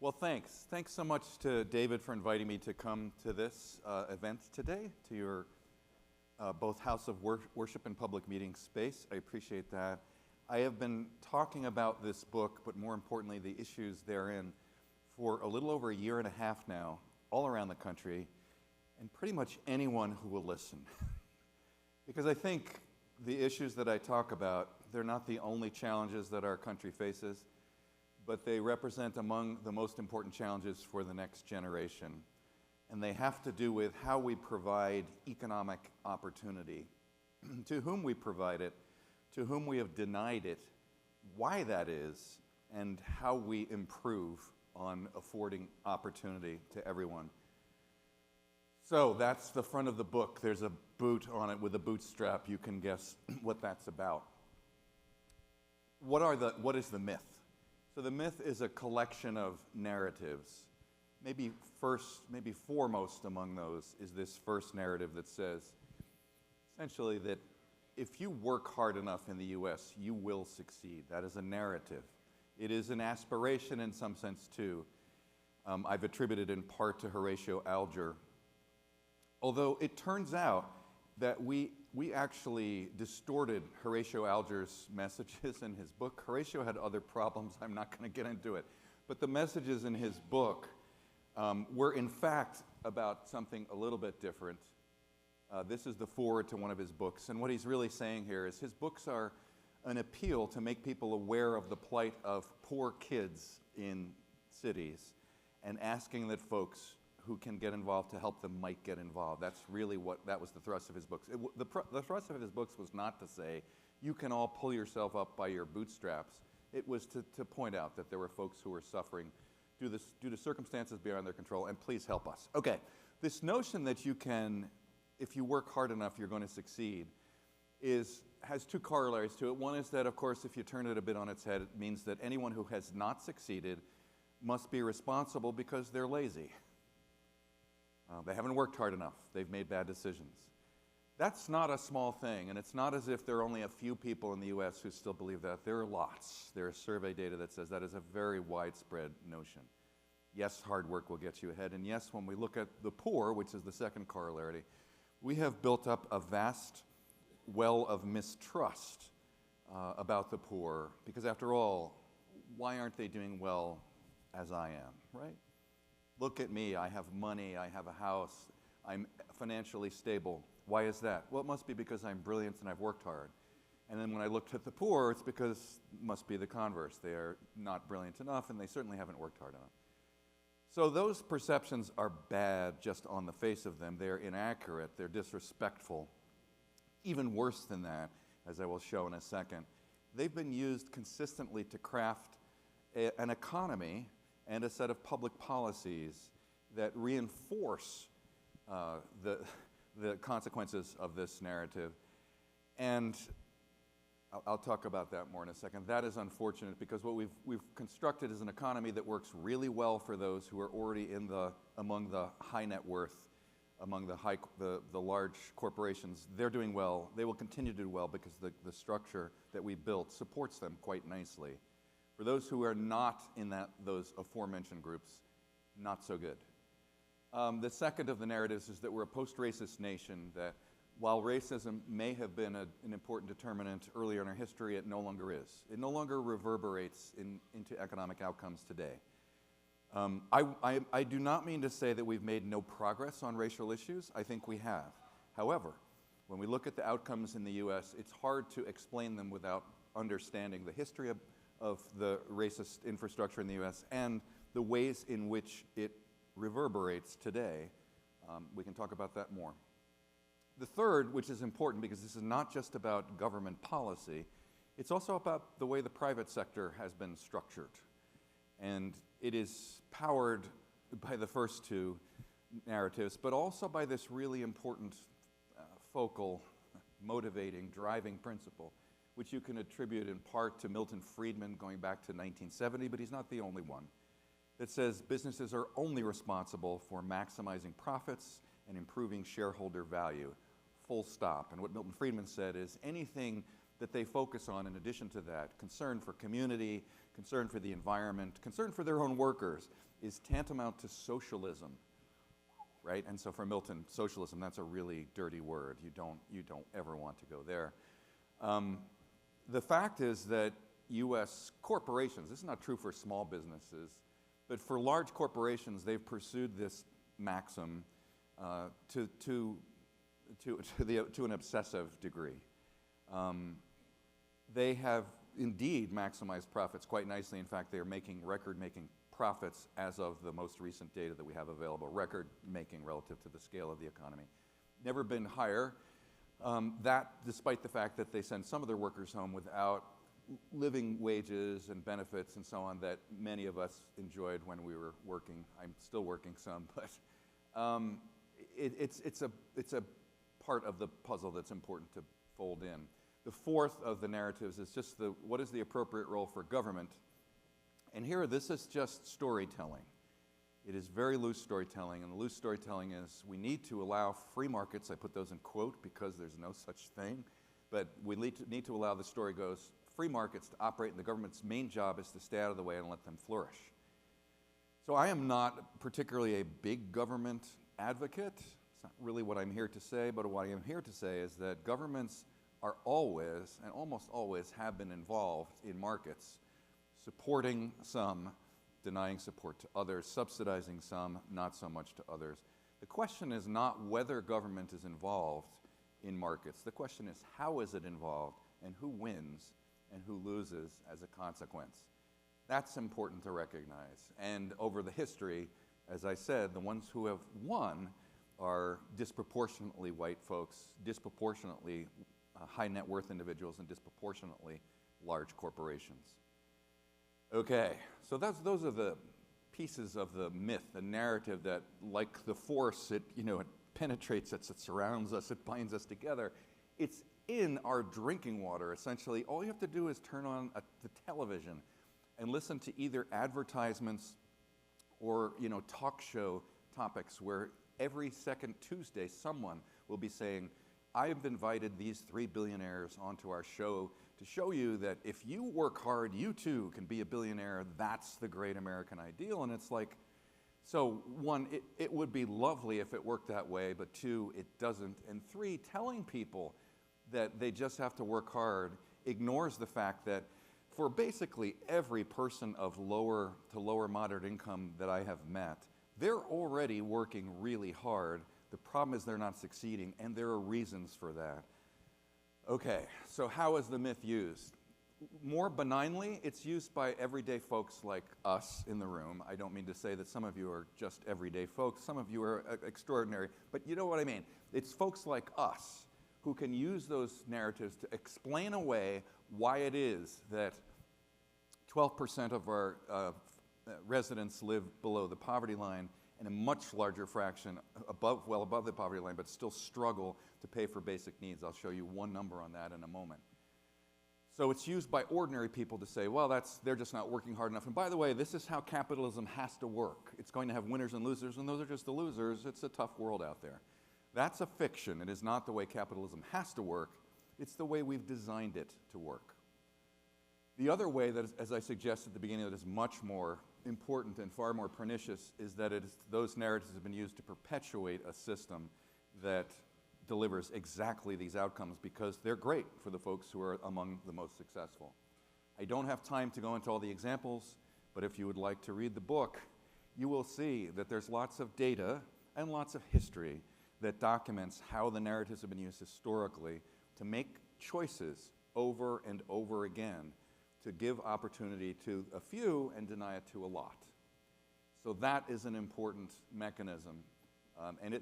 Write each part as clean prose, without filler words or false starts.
Well, thanks. Thanks so much to David for inviting me to come to this event today, to your both House of Worship and public meeting space. I appreciate that. I have been talking about this book, but more importantly, the issues therein, for a little over a year and a half now, all around the country, and pretty much anyone who will listen. Because I think the issues that I talk about, they're not the only challenges that our country faces, but they represent among the most important challenges for the next generation. And they have to do with how we provide economic opportunity, to whom we provide it, to whom we have denied it, why that is, and how we improve on affording opportunity to everyone. So that's the front of the book. There's a boot on it with a bootstrap. You can guess what that's about. What is the myth? So the myth is a collection of narratives. Maybe foremost among those is this first narrative that says, essentially, that if you work hard enough in the US, you will succeed. That is a narrative. It is an aspiration in some sense, too. I've attributed in part to Horatio Alger. Although it turns out that we actually distorted Horatio Alger's messages in his book. Horatio had other problems. I'm not going to get into it. But the messages in his book were, in fact, about something a little bit different. This is the foreword to one of his books. And what he's really saying here is his books are an appeal to make people aware of the plight of poor kids in cities and asking that folks who can get involved to help them might get involved. That's really that was the thrust of his books. The thrust of his books was not to say, you can all pull yourself up by your bootstraps. It was to point out that there were folks who were suffering due to circumstances beyond their control, and please help us. Okay, this notion that you can, if you work hard enough, you're going to succeed, has two corollaries to it. One is that, of course, if you turn it a bit on its head, it means that anyone who has not succeeded must be responsible because they're lazy. They haven't worked hard enough. They've made bad decisions. That's not a small thing, and it's not as if there are only a few people in the US who still believe that. There are lots. There is survey data that says that is a very widespread notion. Yes, hard work will get you ahead, and yes, when we look at the poor, which is the second corollary, we have built up a vast well of mistrust about the poor, because after all, why aren't they doing well as I am, right? Look at me, I have money, I have a house, I'm financially stable. Why is that? Well, it must be because I'm brilliant and I've worked hard. And then when I looked at the poor, it's because it must be the converse. They are not brilliant enough and they certainly haven't worked hard enough. So those perceptions are bad just on the face of them. They're inaccurate, they're disrespectful. Even worse than that, as I will show in a second, they've been used consistently to craft an economy and a set of public policies that reinforce the consequences of this narrative. And I'll talk about that more in a second. That is unfortunate because what we've constructed is an economy that works really well for those who are already among the high net worth, among the large corporations. They're doing well. They will continue to do well because the structure that we built supports them quite nicely. For those who are not in those aforementioned groups, not so good. The second of the narratives is that we're a post-racist nation, that while racism may have been an important determinant earlier in our history, it no longer is. It no longer reverberates into economic outcomes today. I do not mean to say that we've made no progress on racial issues. I think we have. However, when we look at the outcomes in the US, it's hard to explain them without understanding the history of the racist infrastructure in the US and the ways in which it reverberates today. We can talk about that more. The third, which is important because this is not just about government policy, it's also about the way the private sector has been structured. And it is powered by the first two narratives, but also by this really important focal, motivating, driving principle, which you can attribute in part to Milton Friedman going back to 1970, but he's not the only one, that says businesses are only responsible for maximizing profits and improving shareholder value, full stop. And what Milton Friedman said is anything that they focus on in addition to that, concern for community, concern for the environment, concern for their own workers, is tantamount to socialism, right? And so for Milton, socialism, that's a really dirty word. You don't ever want to go there. The fact is that U.S. corporations, this is not true for small businesses, but for large corporations, they've pursued this maxim to an obsessive degree. They have indeed maximized profits quite nicely. In fact, they are making record-making profits as of the most recent data that we have available, record-making relative to the scale of the economy. Never been higher. That despite the fact that they send some of their workers home without living wages and benefits and so on that many of us enjoyed when we were working. I'm still working some, but it's a part of the puzzle that's important to fold in. The fourth of the narratives is just what is the appropriate role for government? And here, this is just storytelling. It is very loose storytelling, and the loose storytelling is we need to allow free markets. I put those in quote because there's no such thing, but we need to allow, the story goes, free markets to operate, and the government's main job is to stay out of the way and let them flourish. So I am not particularly a big government advocate. It's not really what I'm here to say, but what I am here to say is that governments are always, and almost always have been involved in markets, supporting some, denying support to others, subsidizing some, not so much to others. The question is not whether government is involved in markets. The question is how is it involved, and who wins and who loses as a consequence. That's important to recognize. And over the history, as I said, the ones who have won are disproportionately white folks, disproportionately high net worth individuals, and disproportionately large corporations. Okay, so those are the pieces of the myth, the narrative that, like the force, it penetrates us, it surrounds us, it binds us together. It's in our drinking water, essentially. All you have to do is turn on the television and listen to either advertisements or talk show topics where every second Tuesday someone will be saying, I've invited these 3 billionaires onto our show to show you that if you work hard, you too can be a billionaire. That's the great American ideal. And it's like, so one, it would be lovely if it worked that way, but two, it doesn't. And three, telling people that they just have to work hard ignores the fact that for basically every person of lower to lower moderate income that I have met, they're already working really hard. The problem is they're not succeeding, and there are reasons for that. Okay, so how is the myth used? More benignly, it's used by everyday folks like us in the room. I don't mean to say that some of you are just everyday folks. Some of you are extraordinary, but you know what I mean. It's folks like us who can use those narratives to explain away why it is that 12% of our residents live below the poverty line, and a much larger fraction well above the poverty line, but still struggle to pay for basic needs. I'll show you one number on that in a moment. So it's used by ordinary people to say, well, they're just not working hard enough. And by the way, this is how capitalism has to work. It's going to have winners and losers, and those are just the losers. It's a tough world out there. That's a fiction. It is not the way capitalism has to work. It's the way we've designed it to work. The other way that, as I suggested at the beginning, that is much more important and far more pernicious is that those narratives have been used to perpetuate a system that delivers exactly these outcomes because they're great for the folks who are among the most successful. I don't have time to go into all the examples, but if you would like to read the book, you will see that there's lots of data and lots of history that documents how the narratives have been used historically to make choices over and over again to give opportunity to a few and deny it to a lot. So that is an important mechanism. And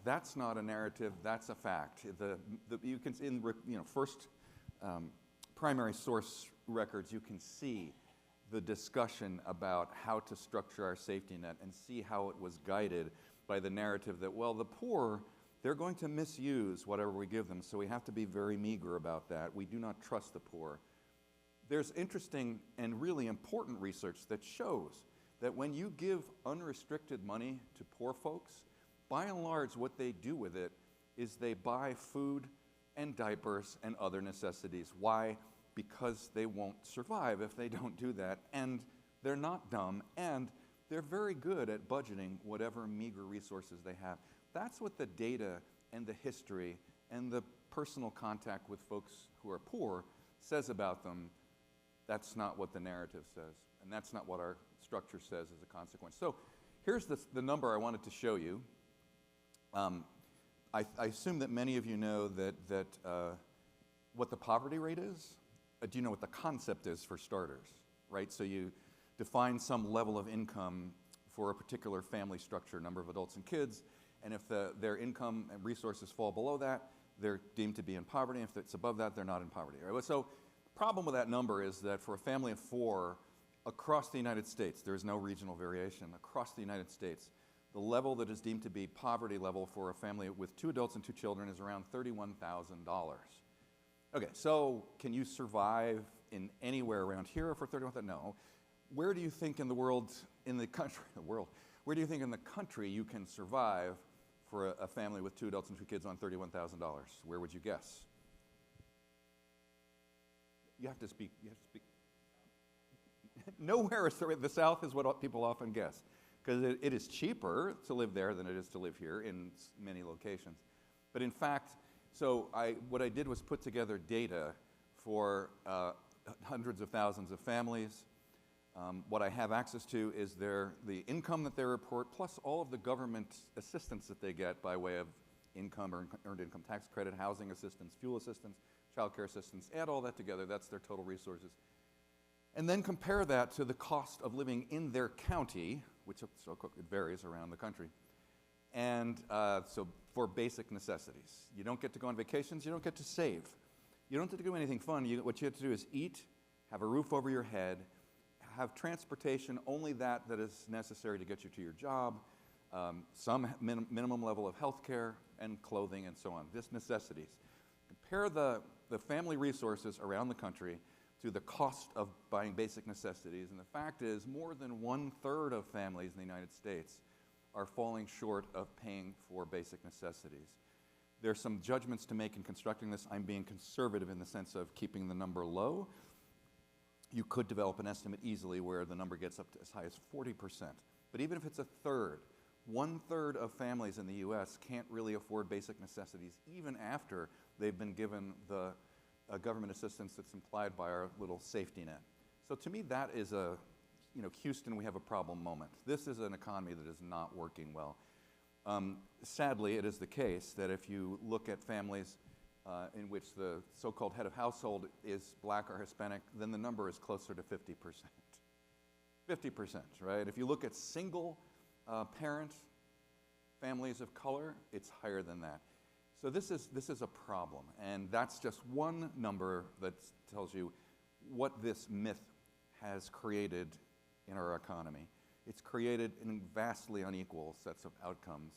that's not a narrative, that's a fact. You can, in first primary source records, you can see the discussion about how to structure our safety net and see how it was guided by the narrative that, well, the poor, they're going to misuse whatever we give them, so we have to be very meager about that. We do not trust the poor. There's interesting and really important research that shows that when you give unrestricted money to poor folks, by and large, what they do with it is they buy food and diapers and other necessities. Why? because they won't survive if they don't do that. And they're not dumb, and they're very good at budgeting whatever meager resources they have. That's what the data and the history and the personal contact with folks who are poor says about them. That's not what the narrative says, and that's not what our structure says as a consequence. So here's the number I wanted to show you. I assume that many of you know that what the poverty rate is. Do you know what the concept is for starters, right? So you define some level of income for a particular family structure, number of adults and kids, and if their income and resources fall below that, they're deemed to be in poverty. If it's above that, they're not in poverty. Right? So the problem with that number is that for a family of 4 across the United States, there is no regional variation. Across the United States, the level that is deemed to be poverty level for a family with 2 adults and 2 children is around $31,000. Okay, so can you survive in anywhere around here for $31,000? No. Where do you think in the world, in the country, where do you think in the country you can survive for a family with 2 adults and 2 kids on $31,000? Where would you guess? You have to speak. Nowhere. The South is what people often guess, because it is cheaper to live there than it is to live here in many locations. But in fact, what I did was put together data for hundreds of thousands of families. What I have access to is the income that they report, plus all of the government assistance that they get by way of income or earned income tax credit, housing assistance, fuel assistance, child care assistance. Add all that together, that's their total resources. And then compare that to the cost of living in their county, which it varies around the country. And so for basic necessities. You don't get to go on vacations, you don't get to save. You don't get to do anything fun. What you have to do is eat, have a roof over your head, have transportation, only that is necessary to get you to your job, some minimum level of health care and clothing and so on, just necessities. Compare the family resources around the country to the cost of buying basic necessities, and the fact is more than 1/3 of families in the United States are falling short of paying for basic necessities. There's some judgments to make in constructing this. I'm being conservative in the sense of keeping the number low. You could develop an estimate easily where the number gets up to as high as 40%. But even if it's 1/3, 1/3 of families in the US can't really afford basic necessities even after they've been given the government assistance that's implied by our little safety net. So to me, that is Houston, we have a problem moment. This is an economy that is not working well. Sadly, it is the case that if you look at families in which the so-called head of household is black or Hispanic, then the number is closer to 50%. 50%, right? If you look at single parent families of color, it's higher than that. So this is a problem, and that's just one number that tells you what this myth has created in our economy. It's created in vastly unequal sets of outcomes.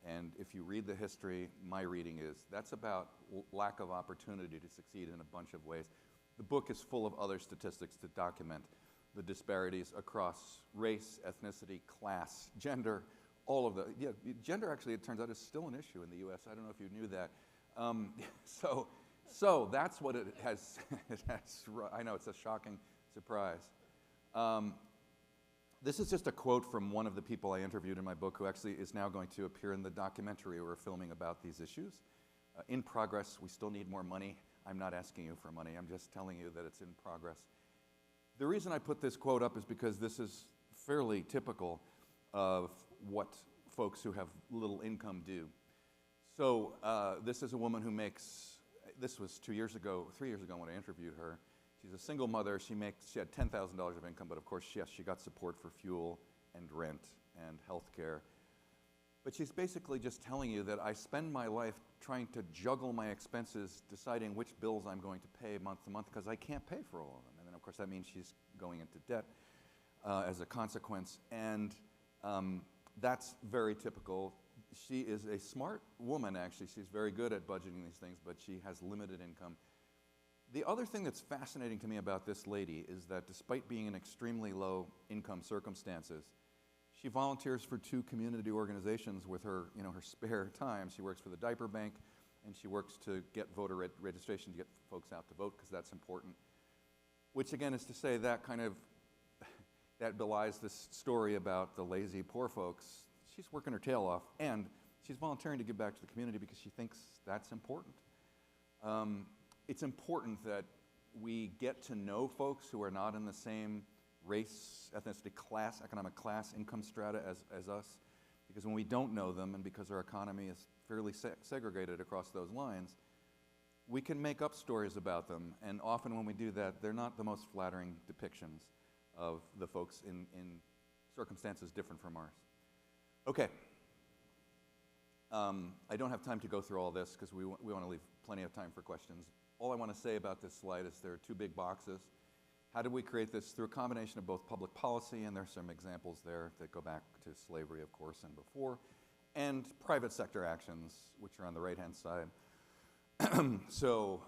And if you read the history, my reading is that's about lack of opportunity to succeed in a bunch of ways. The book is full of other statistics to document the disparities across race, ethnicity, class, gender, all of the, gender actually, it turns out, is still an issue in the US. I don't know if you knew that. So that's what it has, I know, it's a shocking surprise. This is just a quote from one of the people I interviewed in my book who actually is now going to appear in the documentary we're filming about these issues. In progress, we still need more money. I'm not asking you for money, I'm just telling you that it's in progress. The reason I put this quote up is because this is fairly typical of what folks who have little income do. So this is a woman who makes, this was 3 years ago when I interviewed her. She's a single mother. She had $10,000 of income, but of course, yes, she got support for fuel and rent and health care. But she's basically just telling you that I spend my life trying to juggle my expenses, deciding which bills I'm going to pay month to month because I can't pay for all of them. And then, of course, that means she's going into debt as a consequence. And that's very typical. She is a smart woman, actually. She's very good at budgeting these things, but she has limited income. The other thing that's fascinating to me about this lady is that despite being in extremely low income circumstances, she volunteers for 2 community organizations with her, her spare time. She works for the diaper bank, and she works to get voter registration to get folks out to vote, because that's important. which again is to say that that belies this story about the lazy poor folks. She's working her tail off, and she's volunteering to give back to the community because she thinks that's important. It's important that we get to know folks who are not in the same race, ethnicity, class, economic class, income strata as us, because when we don't know them, and because our economy is fairly segregated across those lines, we can make up stories about them, and often when we do that, they're not the most flattering depictions of the folks in circumstances different from ours. Okay. I don't have time to go through all this because we want to leave plenty of time for questions. All I want to say about this slide is there are two big boxes. How did we create this? Through a combination of both public policy, and there's some examples there that go back to slavery, of course, and before, and private sector actions, which are on the right-hand side. So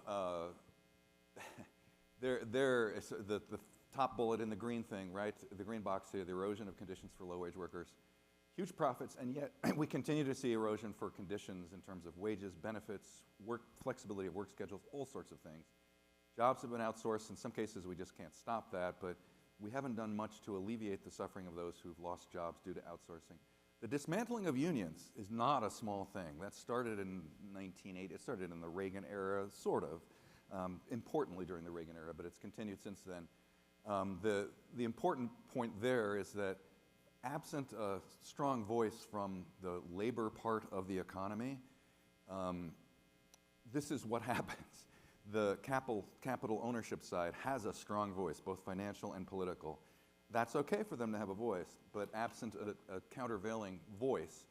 the top bullet in the green thing, right? The green box here, the erosion of conditions for low-wage workers. Huge profits, and yet we continue to see erosion for conditions in terms of wages, benefits, work, flexibility of work schedules, all sorts of things. Jobs have been outsourced. In some cases, we just can't stop that, but we haven't done much to alleviate the suffering of those who've lost jobs due to outsourcing. The dismantling of unions is not a small thing. That started in 1980. It started in the Reagan era, sort of, importantly during the Reagan era, but it's continued since then. The important point there is that absent a strong voice from the labor part of the economy, this is what happens. The capital ownership side has a strong voice, both financial and political. That's okay for them to have a voice, but absent a countervailing voice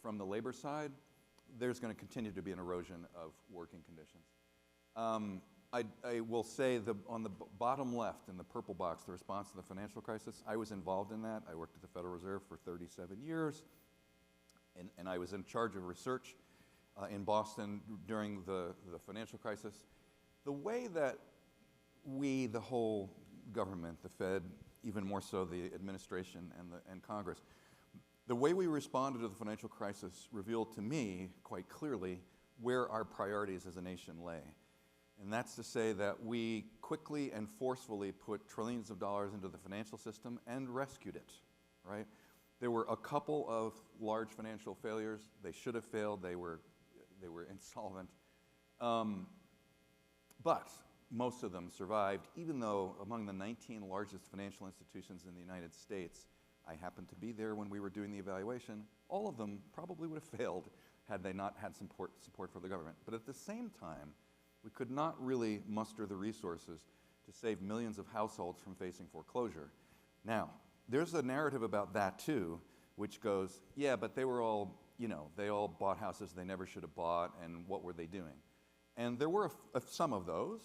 from the labor side, there's going to continue to be an erosion of working conditions. I will say on the bottom left in the purple box, the response to the financial crisis, I was involved in that. I worked at the Federal Reserve for 37 years, and I was in charge of research in Boston during the financial crisis. The way that we, the whole government, the Fed, even more so the administration and Congress, the way we responded to the financial crisis revealed to me quite clearly where our priorities as a nation lay. And that's to say that we quickly and forcefully put trillions of dollars into the financial system and rescued it, right? There were a couple of large financial failures. They should have failed. They were insolvent. But most of them survived, even though among the 19 largest financial institutions in the United States, I happened to be there when we were doing the evaluation, all of them probably would have failed had they not had support from the government. But at the same time, we could not really muster the resources to save millions of households from facing foreclosure. Now, there's a narrative about that too, which goes, yeah, but they were all, they all bought houses they never should have bought, and what were they doing? And there were some of those.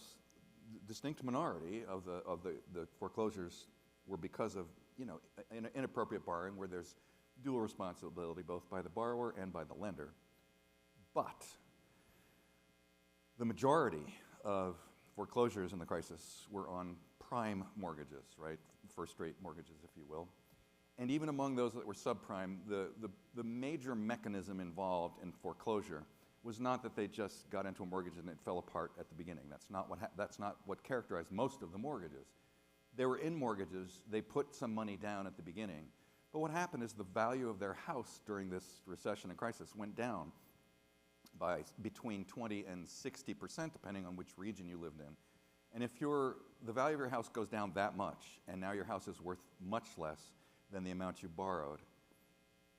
Distinct minority of the foreclosures were because of, inappropriate borrowing where there's dual responsibility both by the borrower and by the lender. But the majority of foreclosures in the crisis were on prime mortgages, right? First-rate mortgages, if you will. And even among those that were subprime, the major mechanism involved in foreclosure was not that they just got into a mortgage and it fell apart at the beginning. That's not what characterized most of the mortgages. They were in mortgages, they put some money down at the beginning, but what happened is the value of their house during this recession and crisis went down by between 20 and 60%, depending on which region you lived in. And if the value of your house goes down that much, and now your house is worth much less than the amount you borrowed,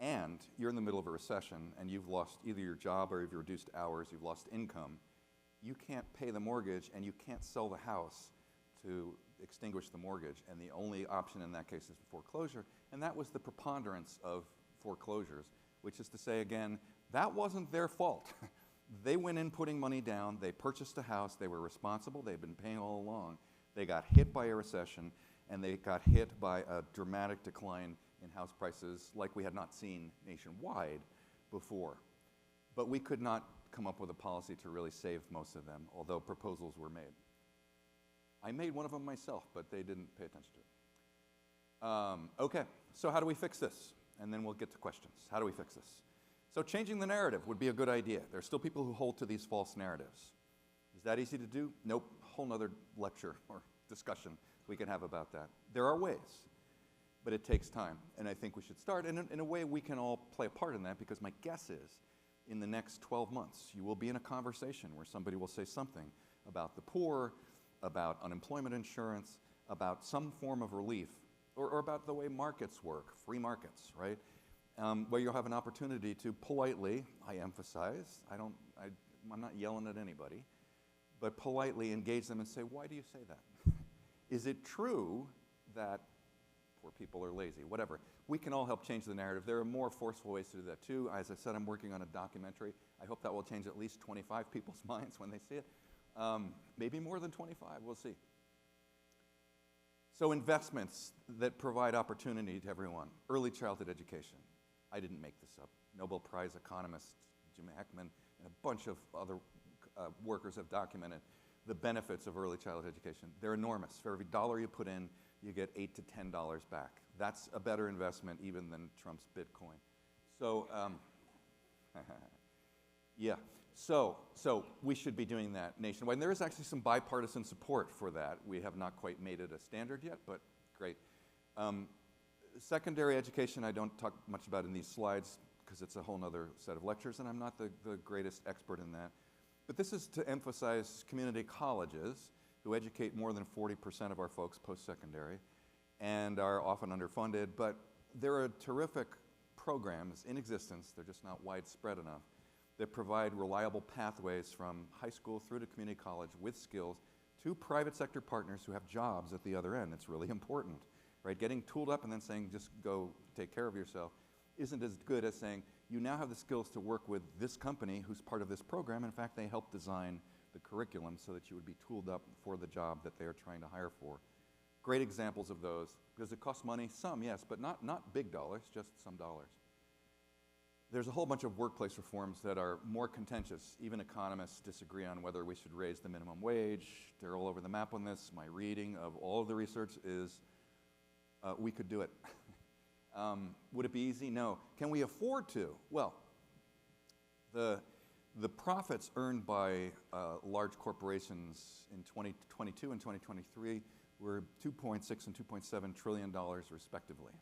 and you're in the middle of a recession, and you've lost either your job or you've reduced hours, you've lost income, you can't pay the mortgage, and you can't sell the house to extinguish the mortgage, and the only option in that case is foreclosure, and that was the preponderance of foreclosures, which is to say, again, that wasn't their fault. They went in putting money down, they purchased a house, they were responsible, they'd been paying all along. They got hit by a recession, and they got hit by a dramatic decline in house prices like we had not seen nationwide before. But we could not come up with a policy to really save most of them, although proposals were made. I made one of them myself, but they didn't pay attention to it. Okay, so how do we fix this? And then we'll get to questions. How do we fix this? So changing the narrative would be a good idea. There are still people who hold to these false narratives. Is that easy to do? Nope, whole nother lecture or discussion we can have about that. There are ways, but it takes time, and I think we should start. And in a way, we can all play a part in that, because my guess is, in the next 12 months, you will be in a conversation where somebody will say something about the poor, about unemployment insurance, about some form of relief, or about the way markets work, free markets, right? Where you'll have an opportunity to politely, I emphasize, I'm not yelling at anybody, but politely engage them and say, why do you say that? Is it true that poor people are lazy? Whatever. We can all help change the narrative. There are more forceful ways to do that too. As I said, I'm working on a documentary. I hope that will change at least 25 people's minds when they see it. Maybe more than 25, we'll see. So investments that provide opportunity to everyone. Early childhood education. I didn't make this up. Nobel Prize economist Jim Heckman and a bunch of other workers have documented the benefits of early childhood education. They're enormous. For every dollar you put in, you get $8 to $10 back. That's a better investment even than Trump's Bitcoin. So, yeah. So we should be doing that nationwide. And there is actually some bipartisan support for that. We have not quite made it a standard yet, but great. Secondary education, I don't talk much about in these slides because it's a whole other set of lectures, and I'm not the greatest expert in that. But this is to emphasize community colleges who educate more than 40% of our folks post-secondary and are often underfunded, but there are terrific programs in existence, they're just not widespread enough, that provide reliable pathways from high school through to community college with skills to private sector partners who have jobs at the other end. It's really important, right? Getting tooled up and then saying, just go take care of yourself isn't as good as saying, you now have the skills to work with this company who's part of this program. In fact, they help design the curriculum so that you would be tooled up for the job that they are trying to hire for. Great examples of those. Does it cost money? Some, yes, but not big dollars, just some dollars. There's a whole bunch of workplace reforms that are more contentious. Even economists disagree on whether we should raise the minimum wage. They're all over the map on this. My reading of all of the research is we could do it. Would it be easy? No. Can we afford to? Well, the profits earned by large corporations in 2022 and 2023 were $2.6 and $2.7 trillion respectively.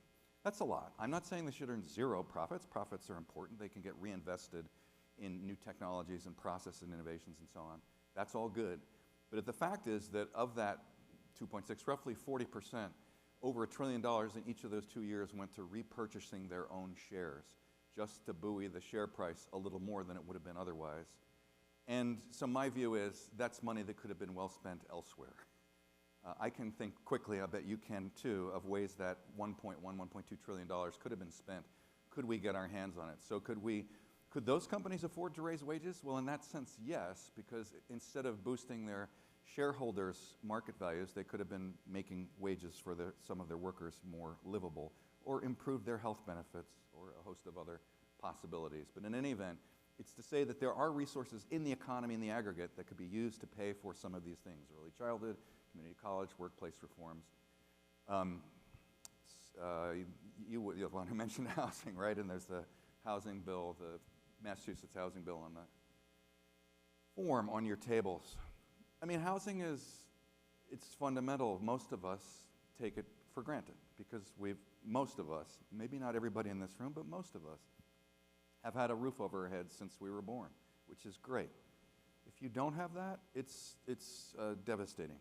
That's a lot. I'm not saying they should earn zero profits. Profits are important. They can get reinvested in new technologies and process and innovations and so on. That's all good. But if the fact is that of that 2.6, roughly 40%, over $1 trillion in each of those 2 years went to repurchasing their own shares, just to buoy the share price a little more than it would have been otherwise. And so my view is that's money that could have been well spent elsewhere. I can think quickly, I bet you can too, of ways that $1.2 trillion could have been spent. Could we get our hands on it? So could those companies afford to raise wages? Well, in that sense, yes, because instead of boosting their shareholders' market values, they could have been making wages for some of their workers more livable, or improve their health benefits, or a host of other possibilities. But in any event, it's to say that there are resources in the economy in the aggregate that could be used to pay for some of these things: early childhood, community college, workplace reforms. You want to mention housing, right? And there's the housing bill, the Massachusetts housing bill on the form on your tables. I mean, housing it's fundamental. Most of us take it for granted because most of us, maybe not everybody in this room, but most of us have had a roof over our heads since we were born, which is great. If you don't have that, it's devastating.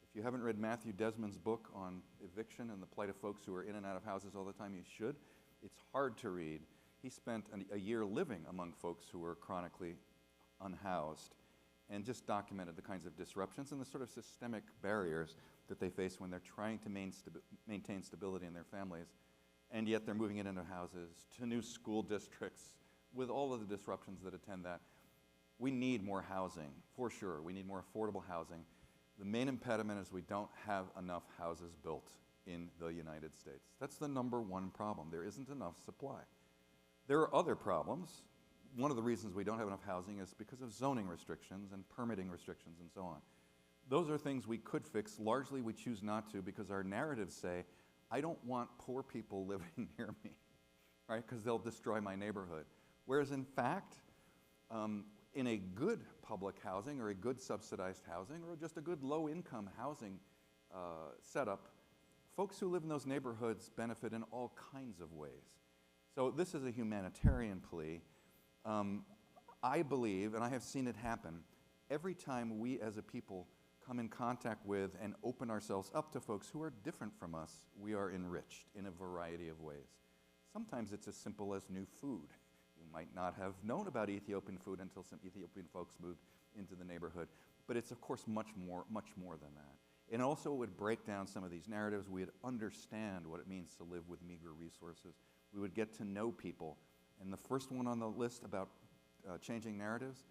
If you haven't read Matthew Desmond's book on eviction and the plight of folks who are in and out of houses all the time, you should. It's hard to read. He spent a year living among folks who were chronically unhoused and just documented the kinds of disruptions and the sort of systemic barriers that they face when they're trying to maintain stability in their families, and yet they're moving into houses, to new school districts, with all of the disruptions that attend that. We need more housing, for sure. We need more affordable housing. The main impediment is we don't have enough houses built in the United States. That's the number one problem. There isn't enough supply. There are other problems. One of the reasons we don't have enough housing is because of zoning restrictions and permitting restrictions and so on. Those are things we could fix. Largely we choose not to because our narratives say, I don't want poor people living near me, right? Because they'll destroy my neighborhood. Whereas in fact, in a good public housing or a good subsidized housing or just a good low-income housing setup, folks who live in those neighborhoods benefit in all kinds of ways. So this is a humanitarian plea. I believe, and I have seen it happen, every time we as a people come in contact with and open ourselves up to folks who are different from us, we are enriched in a variety of ways. Sometimes it's as simple as new food. You might not have known about Ethiopian food until some Ethiopian folks moved into the neighborhood, but it's of course much more than that. And also it would break down some of these narratives. We would understand what it means to live with meager resources. We would get to know people. And the first one on the list about changing narratives,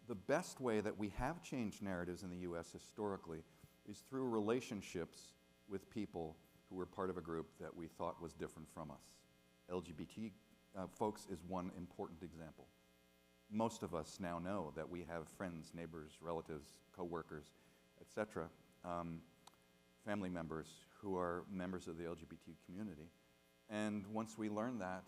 the best way that we have changed narratives in the US historically is through relationships with people who were part of a group that we thought was different from us. LGBT folks is one important example. Most of us now know that we have friends, neighbors, relatives, co-workers, etc., family members who are members of the LGBT community. And once we learn that,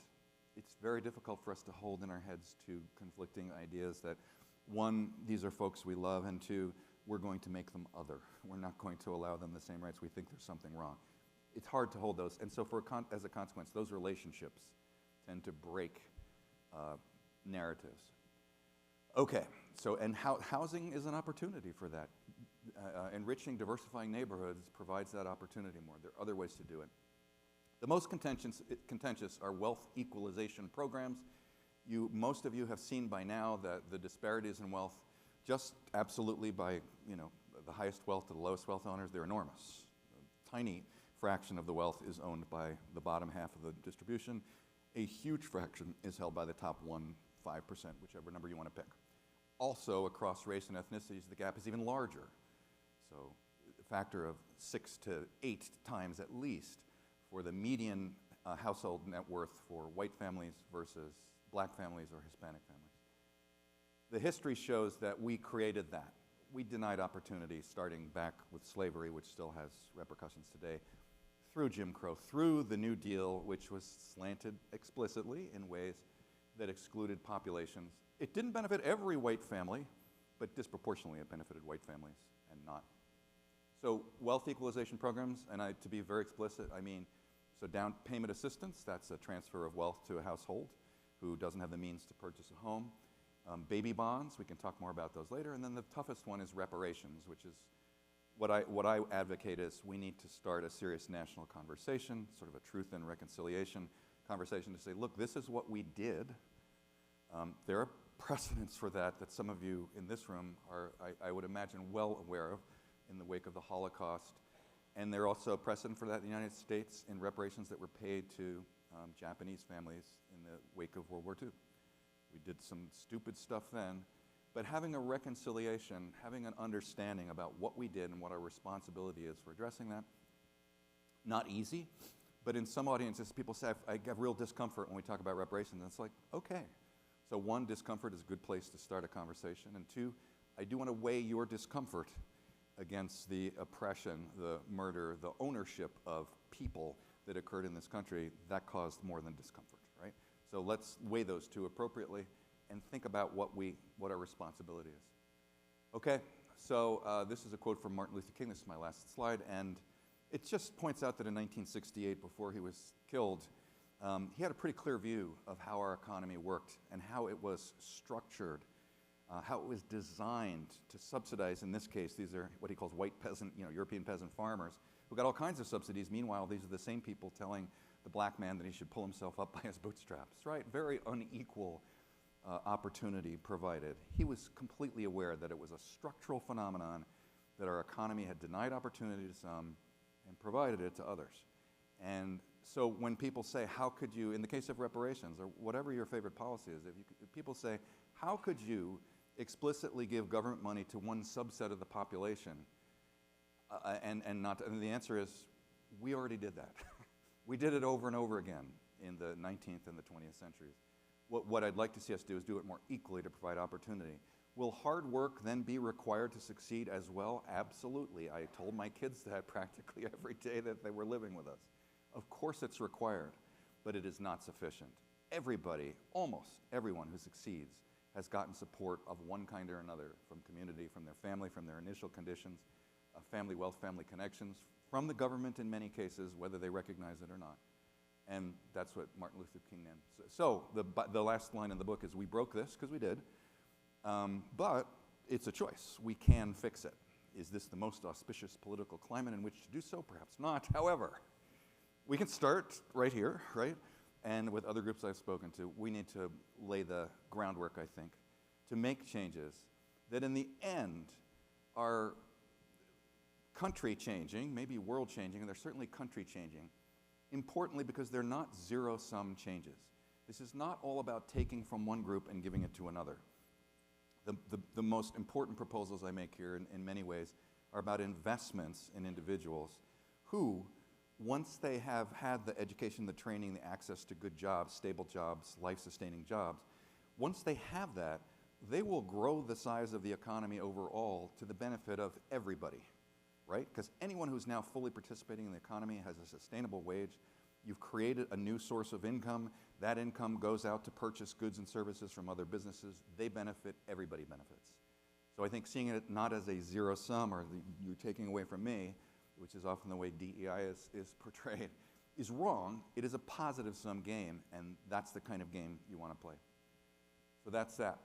it's very difficult for us to hold in our heads two conflicting ideas that, one, these are folks we love, and two, we're going to make them other. We're not going to allow them the same rights. We think there's something wrong. It's hard to hold those. And so as a consequence, those relationships tend to break narratives. Okay, so and housing is an opportunity for that. Enriching, diversifying neighborhoods provides that opportunity more. There are other ways to do it. The most contentious are wealth equalization programs. Most of you have seen by now that the disparities in wealth, just absolutely by the highest wealth to the lowest wealth owners, they're enormous. A tiny fraction of the wealth is owned by the bottom half of the distribution. A huge fraction is held by the top 1-5%, whichever number you want to pick. Also, across race and ethnicities, the gap is even larger. So a factor of 6 to 8 times at least for the median household net worth for white families versus black families or Hispanic families. The history shows that we created that. We denied opportunity starting back with slavery, which still has repercussions today, through Jim Crow, through the New Deal, which was slanted explicitly in ways that excluded populations. It didn't benefit every white family, but disproportionately it benefited white families and not. So wealth equalization programs, and to be very explicit, I mean, so down payment assistance, that's a transfer of wealth to a household who doesn't have the means to purchase a home. Baby bonds, we can talk more about those later. And then the toughest one is reparations, which is what I advocate is we need to start a serious national conversation, sort of a truth and reconciliation conversation to say, look, this is what we did. There are precedents for that some of you in this room are, I would imagine, well aware of in the wake of the Holocaust. And there are also precedent for that in the United States in reparations that were paid to Japanese families in the wake of World War II. We did some stupid stuff then, but having a reconciliation, having an understanding about what we did and what our responsibility is for addressing that, not easy, but in some audiences, people say, I get real discomfort when we talk about reparations, and it's like, okay. So one, discomfort is a good place to start a conversation, and two, I do want to weigh your discomfort against the oppression, the murder, the ownership of people that occurred in this country that caused more than discomfort, right? So let's weigh those two appropriately and think about what our responsibility is. Okay, so this is a quote from Martin Luther King. This is my last slide, and it just points out that in 1968, before he was killed, he had a pretty clear view of how our economy worked and how it was structured, how it was designed to subsidize, in this case, these are what he calls white peasant, European peasant farmers, who got all kinds of subsidies. Meanwhile, these are the same people telling the black man that he should pull himself up by his bootstraps, right? Very unequal opportunity provided. He was completely aware that it was a structural phenomenon, that our economy had denied opportunity to some and provided it to others. And so when people say, how could you, in the case of reparations, or whatever your favorite policy is, if people say, how could you explicitly give government money to one subset of the population, and the answer is, we already did that. We did it over and over again in the 19th and the 20th centuries. What I'd like to see us do is do it more equally to provide opportunity. Will hard work then be required to succeed as well? Absolutely. I told my kids that practically every day that they were living with us. Of course it's required, but it is not sufficient. Everybody, almost everyone who succeeds, has gotten support of one kind or another from community, from their family, from their initial conditions. family wealth, family connections from the government in many cases, whether they recognize it or not. And that's what Martin Luther King did. So the last line in the book is, we broke this, because we did, but it's a choice. We can fix it. Is this the most auspicious political climate in which to do so? Perhaps not. However, we can start right here, right? And with other groups I've spoken to, we need to lay the groundwork, I think, to make changes that in the end are country changing, maybe world changing, and they're certainly country changing, importantly because they're not zero-sum changes. This is not all about taking from one group and giving it to another. The most important proposals I make here in many ways are about investments in individuals who, once they have had the education, the training, the access to good jobs, stable jobs, life-sustaining jobs, once they have that, they will grow the size of the economy overall to the benefit of everybody, right? Because anyone who's now fully participating in the economy has a sustainable wage. You've created a new source of income. That income goes out to purchase goods and services from other businesses. They benefit, everybody benefits. So I think seeing it not as a zero sum or you're taking away from me, which is often the way DEI is portrayed, is wrong. It is a positive sum game, and that's the kind of game you want to play. So that's that.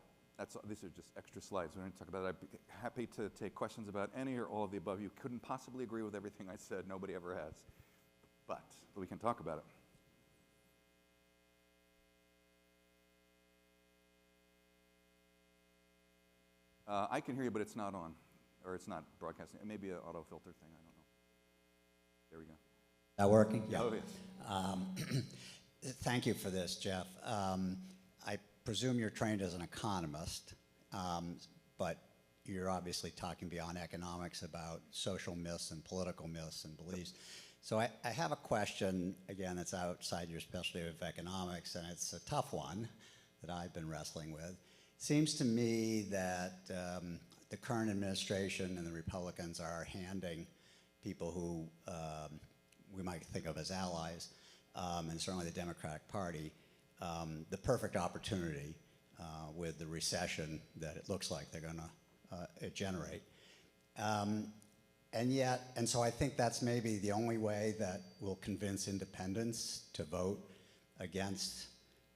These are just extra slides. We're going to talk about it. I'd be happy to take questions about any or all of the above. You couldn't possibly agree with everything I said. Nobody ever has. But we can talk about it. I can hear you, but it's not on, or it's not broadcasting. It may be an auto filter thing. I don't know. There we go. That working? Yeah. Oh, yes. Thank you for this, Jeff. I presume you're trained as an economist, but you're obviously talking beyond economics about social myths and political myths and beliefs. So I have a question, again, that's outside your specialty of economics, and it's a tough one that I've been wrestling with. It seems to me that the current administration and the Republicans are handing people who we might think of as allies, and certainly the Democratic Party, the perfect opportunity with the recession that it looks like they're going to generate. And so I think that's maybe the only way that will convince independents to vote against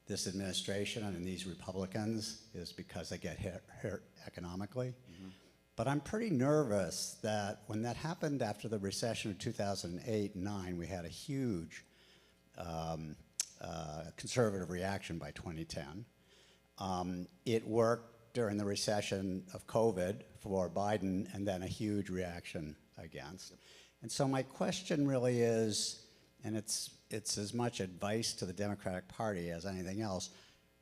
this administration and these Republicans is because they get hurt economically. Mm-hmm. But I'm pretty nervous that when that happened after the recession of 2008 and 2009, we had a huge conservative reaction by 2010. It worked during the recession of COVID for Biden, and then a huge reaction against. And so my question really is, and it's as much advice to the Democratic Party as anything else,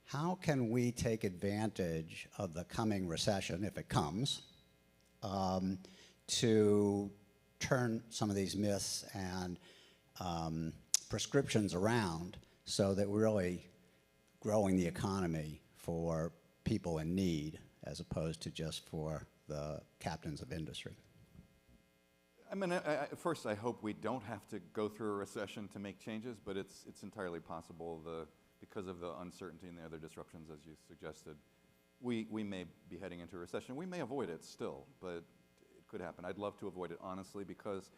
how can we take advantage of the coming recession, if it comes, to turn some of these myths and prescriptions around so that we're really growing the economy for people in need as opposed to just for the captains of industry? I mean, first, I hope we don't have to go through a recession to make changes, but it's entirely possible because of the uncertainty and the other disruptions, as you suggested. We may be heading into a recession. We may avoid it still, but it could happen. I'd love to avoid it, honestly, because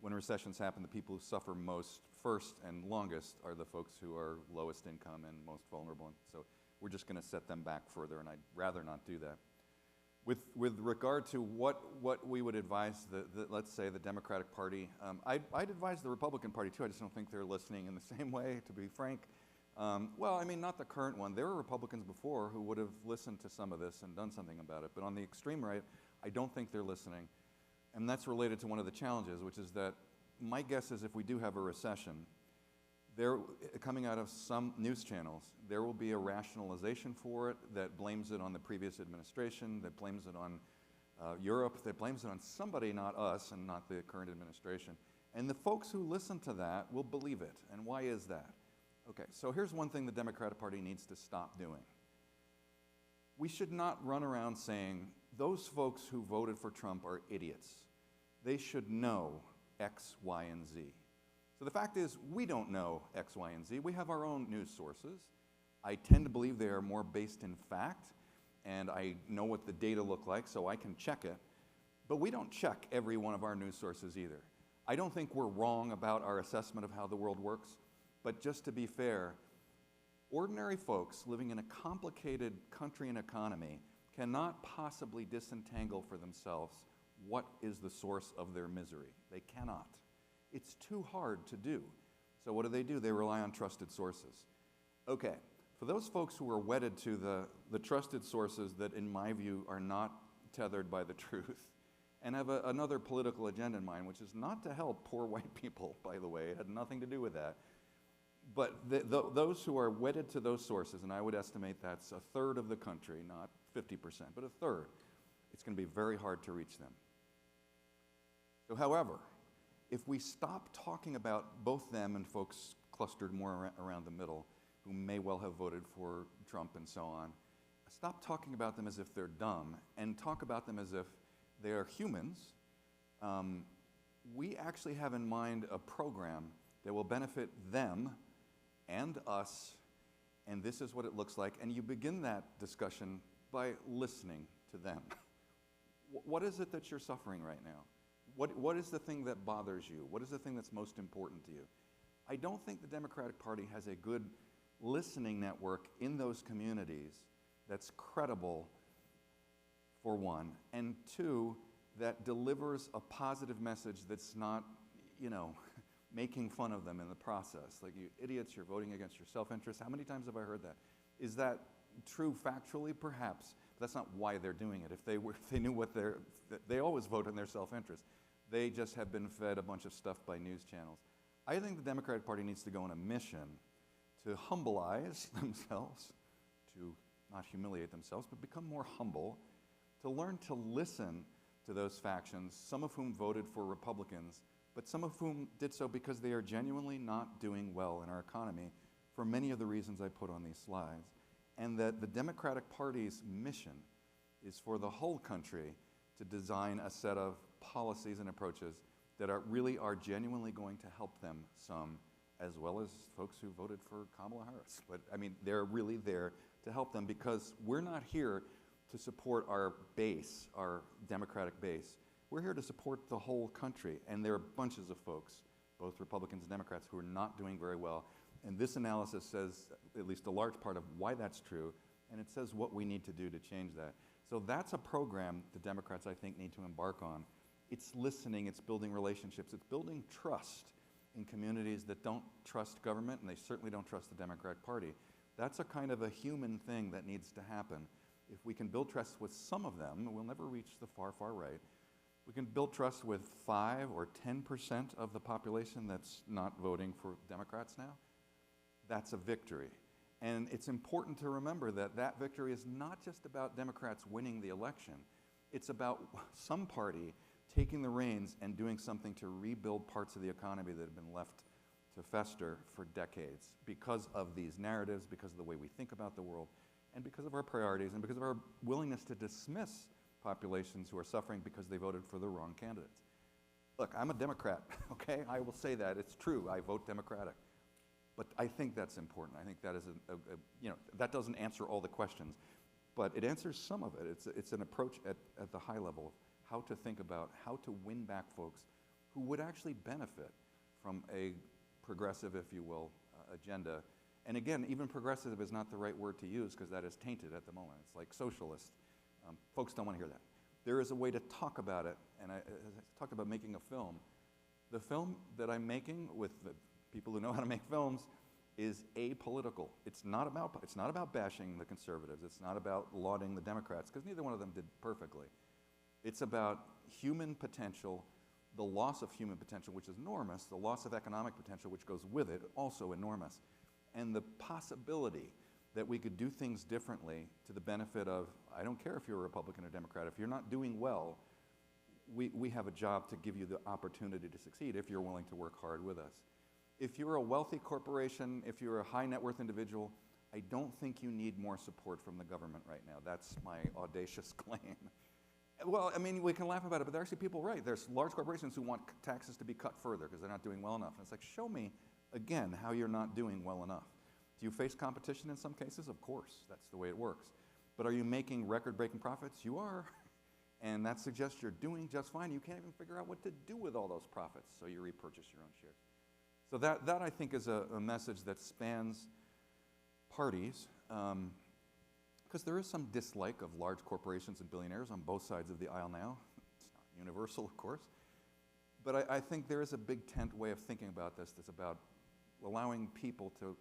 when recessions happen, the people who suffer most first and longest are the folks who are lowest income and most vulnerable. And so we're just going to set them back further, and I'd rather not do that. With regard to what we would advise, let's say, the Democratic Party, I'd advise the Republican Party, too. I just don't think they're listening in the same way, to be frank. Well, I mean, not the current one. There were Republicans before who would have listened to some of this and done something about it. But on the extreme right, I don't think they're listening. And that's related to one of the challenges, which is that my guess is if we do have a recession, coming out of some news channels, there will be a rationalization for it that blames it on the previous administration, that blames it on Europe, that blames it on somebody, not us, and not the current administration. And the folks who listen to that will believe it. And why is that? Okay, so here's one thing the Democratic Party needs to stop doing. We should not run around saying, those folks who voted for Trump are idiots. They should know X, Y, and Z. So the fact is, we don't know X, Y, and Z. We have our own news sources. I tend to believe they are more based in fact, and I know what the data look like, so I can check it. But we don't check every one of our news sources either. I don't think we're wrong about our assessment of how the world works, but just to be fair, ordinary folks living in a complicated country and economy cannot possibly disentangle for themselves what is the source of their misery. They cannot. It's too hard to do. So what do? They rely on trusted sources. Okay, for those folks who are wedded to the trusted sources that, in my view, are not tethered by the truth, and have another political agenda in mind, which is not to help poor white people, by the way. It had nothing to do with that. But those who are wedded to those sources, and I would estimate that's a third of the country, not 50%, but a third, it's going to be very hard to reach them. So, however, if we stop talking about both them and folks clustered more around the middle, who may well have voted for Trump and so on, stop talking about them as if they're dumb and talk about them as if they are humans, we actually have in mind a program that will benefit them and us, and this is what it looks like. And you begin that discussion by listening to them. What is it that you're suffering right now? What is the thing that bothers you? What is the thing that's most important to you? I don't think the Democratic Party has a good listening network in those communities that's credible, for one, and two, that delivers a positive message that's not, making fun of them in the process. Like, you idiots, you're voting against your self-interest. How many times have I heard that? Is that true factually? Perhaps. But that's not why they're doing it. If they knew what they always vote in their self-interest. They just have been fed a bunch of stuff by news channels. I think the Democratic Party needs to go on a mission to humbleize themselves, to not humiliate themselves, but become more humble, to learn to listen to those factions, some of whom voted for Republicans, but some of whom did so because they are genuinely not doing well in our economy for many of the reasons I put on these slides. And that the Democratic Party's mission is for the whole country to design a set of policies and approaches that really are genuinely going to help them some, as well as folks who voted for Kamala Harris. But I mean, they're really there to help them, because we're not here to support our base, our Democratic base. We're here to support the whole country, and there are bunches of folks, both Republicans and Democrats, who are not doing very well. And this analysis says at least a large part of why that's true, and it says what we need to do to change that. So that's a program the Democrats, I think, need to embark on. It's listening, it's building relationships, it's building trust in communities that don't trust government, and they certainly don't trust the Democratic Party. That's a kind of a human thing that needs to happen. If we can build trust with some of them, we'll never reach the far, far right. We can build trust with 5 or 10% of the population that's not voting for Democrats now. That's a victory. And it's important to remember that that victory is not just about Democrats winning the election. It's about some party taking the reins and doing something to rebuild parts of the economy that have been left to fester for decades because of these narratives, because of the way we think about the world, and because of our priorities, and because of our willingness to dismiss populations who are suffering because they voted for the wrong candidates. Look, I'm a Democrat, okay? I will say that. It's true. I vote Democratic. But I think that's important. I think that is that doesn't answer all the questions, but it answers some of it. It's an approach at the high level of how to think about how to win back folks who would actually benefit from a progressive, if you will, agenda. And again, even progressive is not the right word to use, because that is tainted at the moment. It's like socialist. Folks don't want to hear that. There is a way to talk about it, and I talked about making a film. The film that I'm making with the people who know how to make films is apolitical. It's not about bashing the conservatives. It's not about lauding the Democrats, because neither one of them did perfectly. It's about human potential, the loss of human potential, which is enormous, the loss of economic potential, which goes with it, also enormous, and the possibility that we could do things differently to the benefit of, I don't care if you're a Republican or Democrat, if you're not doing well, we have a job to give you the opportunity to succeed if you're willing to work hard with us. If you're a wealthy corporation, if you're a high net worth individual, I don't think you need more support from the government right now. That's my audacious claim. Well, I mean, we can laugh about it, but there are actually people right. There's large corporations who want taxes to be cut further because they're not doing well enough. And it's like, show me, again, how you're not doing well enough. Do you face competition in some cases? Of course, that's the way it works. But are you making record-breaking profits? You are. And that suggests you're doing just fine. You can't even figure out what to do with all those profits, so you repurchase your own shares. So that I think is a message that spans parties, because there is some dislike of large corporations and billionaires on both sides of the aisle now. It's not universal, of course. But I think there is a big tent way of thinking about this that's about allowing people to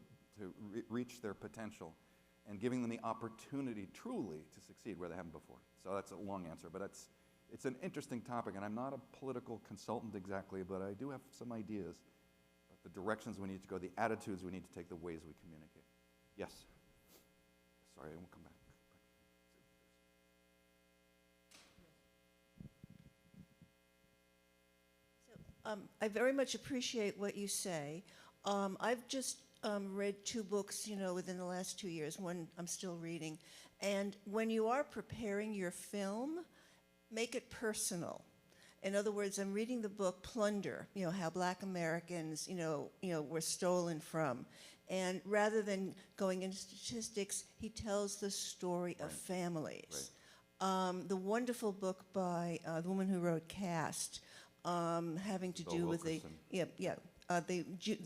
reach their potential and giving them the opportunity truly to succeed where they haven't before. So that's a long answer, but it's an interesting topic, and I'm not a political consultant exactly, but I do have some ideas about the directions we need to go, the attitudes we need to take, the ways we communicate. Yes? Sorry, I won't come back. I very much appreciate what you say. I've just read 2 books, within the last 2 years. One I'm still reading. And when you are preparing your film, make it personal. In other words, I'm reading the book Plunder, how Black Americans, were stolen from. And rather than going into statistics, he tells the story of families. Right. The wonderful book by the woman who wrote Caste, having to do with the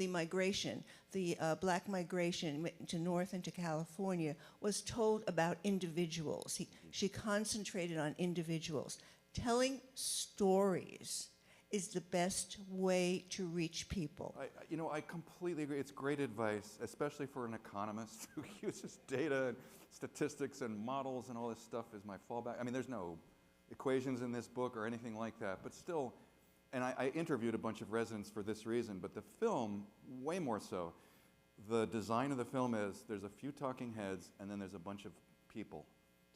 migration, the black migration to North and to California, was told about individuals. She concentrated on individuals. Telling stories is the best way to reach people. I completely agree. It's great advice, especially for an economist who uses data and statistics and models and all this stuff as my fallback. I mean, there's no equations in this book or anything like that, but still, and I interviewed a bunch of residents for this reason, but the film, way more so. The design of the film is there's a few talking heads and then there's a bunch of people